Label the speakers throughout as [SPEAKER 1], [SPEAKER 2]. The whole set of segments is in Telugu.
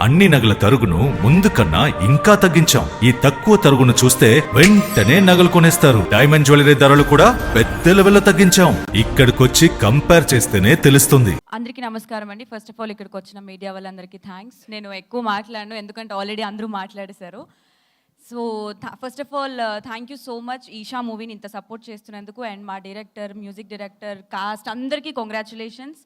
[SPEAKER 1] అన్ని నగల తరుగును ముందు కన్నా ఇంకా తగ్గించాం. ఈ తక్కువ తరుగును చూస్తే వెంటనే నగలు కొనేస్తారు. డైమండ్ జ్యువెలరీ ధరలు కూడా పెద్ద లెవెల్లో తగ్గించాం. ఇక్కడికొచ్చి కంపేర్ చేస్తేనే తెలుస్తుంది.
[SPEAKER 2] అందరికీ నమస్కారం అండి. ఫస్ట్ ఆఫ్ ఆల్ ఇక్కడికి వచ్చిన మీడియా వాళ్ళందరికీ థ్యాంక్స్. నేను ఎక్కువ మాట్లాడను ఎందుకంటే ఆల్రెడీ అందరూ మాట్లాడేశారు. So first of all thank you so much Eesha మూవీని ఇంత సపోర్ట్ చేస్తున్నందుకు. అండ్ మా డైరెక్టర్, మ్యూజిక్ డైరెక్టర్, కాస్ట్ అందరికీ కంగ్రాచులేషన్స్.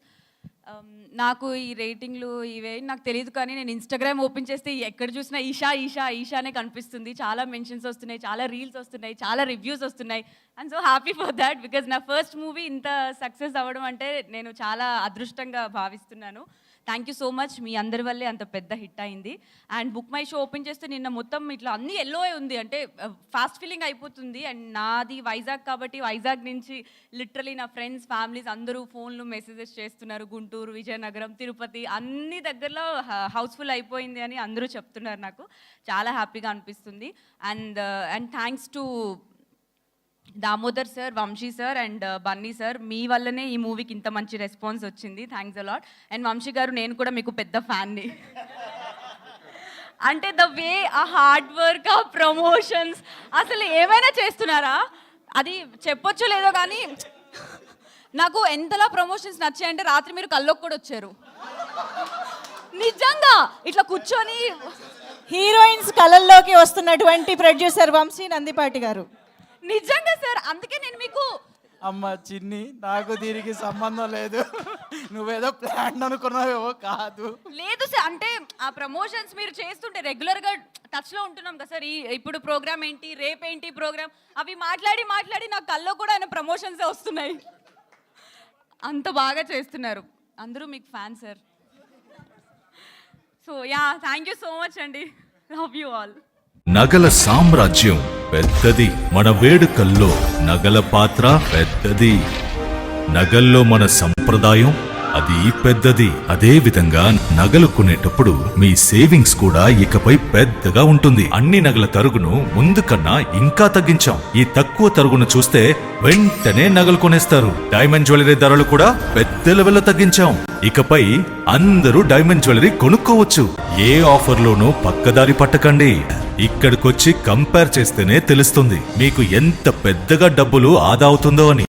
[SPEAKER 2] నాకు ఈ రేటింగ్లు ఇవే నాకు తెలియదు, కానీ నేను ఇన్స్టాగ్రామ్ ఓపెన్ చేస్తే ఎక్కడ చూసినా ఈషా ఈషా ఈషానే కనిపిస్తుంది. చాలా మెన్షన్స్ వస్తున్నాయి, చాలా రీల్స్ వస్తున్నాయి, చాలా రివ్యూస్ వస్తున్నాయి. I'm so happy for that because నా ఫస్ట్ మూవీ ఇంత సక్సెస్ అవ్వడం అంటే నేను చాలా అదృష్టంగా భావిస్తున్నాను. Thank you so much. మీ అందరి వల్లే అంత పెద్ద హిట్ అయింది. And BookMyShow open చేస్తే నిన్న మొత్తం ఇట్లా అన్ని ఎల్లో ఉంది, అంటే ఫాస్ట్ ఫీలింగ్ అయిపోతుంది. అండ్ నాది వైజాగ్ కాబట్టి వైజాగ్ నుంచి లిటరలీ నా ఫ్రెండ్స్, ఫ్యామిలీస్ అందరూ ఫోన్లు మెసేజెస్ చేస్తున్నారు. గుంటూరు, విజయనగరం, తిరుపతి అన్ని దగ్గరలో హౌస్ఫుల్ అయిపోయింది అని అందరూ చెప్తున్నారు. నాకు చాలా హ్యాపీగా అనిపిస్తుంది. And thanks to Damodar sir, Vamsi sir and Bunny sir. మీ వల్లనే ఈ మూవీకి ఇంత మంచి రెస్పాన్స్ వచ్చింది. Thanks a lot. అండ్ వంశీ గారు, నేను కూడా మీకు పెద్ద ఫ్యాన్ని. అంటే ద వే ఆ హార్డ్ వర్క్, ఆ ప్రమోషన్స్, అసలు ఏమైనా చేస్తున్నారా అది చెప్పొచ్చో లేదో, కానీ నాకు ఎంతలా ప్రమోషన్స్ నచ్చాయంటే రాత్రి మీరు కల్లోకి కూడా వచ్చారు. నిజంగా ఇట్లా కూర్చొని
[SPEAKER 3] హీరోయిన్స్ కళల్లోకి వస్తున్నటువంటి ప్రొడ్యూసర్ వంశీ నందిపాటి గారు.
[SPEAKER 2] నిజంగా సార్, అందుకే నేను మీకు
[SPEAKER 4] అమ్మ చిన్ని, నాకు దీనికి సంబంధం లేదు, నువ్వేదో ప్లాన్ అనుకున్నావేమో. కాదు
[SPEAKER 2] లేదు సార్, అంటే ఆ ప్రమోషన్స్ మీరు చేస్తుంటే రెగ్యులర్గా టచ్లో ఉంటున్నాం కదా సార్. ఇప్పుడు ప్రోగ్రామ్ ఏంటి, రేపేంటి ప్రోగ్రామ్, అవి మాట్లాడి మాట్లాడి నా కల్లో కూడా ఆయన ప్రమోషన్స్ వస్తున్నాయి. అంత బాగా చేస్తున్నారు. అందరూ మీకు fan sir. So yeah, thank you so much అండి. Love you all.
[SPEAKER 1] నగల సామ్రాజ్యం పెద్దది, మన వేడుకల్లో నగల పాత్ర పెద్దది. నగల్లో మన సంప్రదాయం అది పెద్దది. అదే విధంగా నగలు కొనేటప్పుడు మీ సేవింగ్స్ కూడా ఇకపై పెద్దగా ఉంటుంది. అన్ని నగల తరుగును ముందు కన్నా ఇంకా తగ్గించాం. ఈ తక్కువ తరుగును చూస్తే వెంటనే నగలు కొనేస్తారు. డైమండ్ జ్యువెలరీ ధరలు కూడా పెద్ద లెవెల్లో తగ్గించాం. ఇకపై అందరూ డైమండ్ జ్యువెలరీ కొనుక్కోవచ్చు. ఏ ఆఫర్లోనూ పక్కదారి పట్టకండి. ఇక్కడికొచ్చి కంపేర్ చేస్తేనే తెలుస్తుంది మీకు ఎంత పెద్దగా డబ్బులు ఆదా అవుతుందో అని.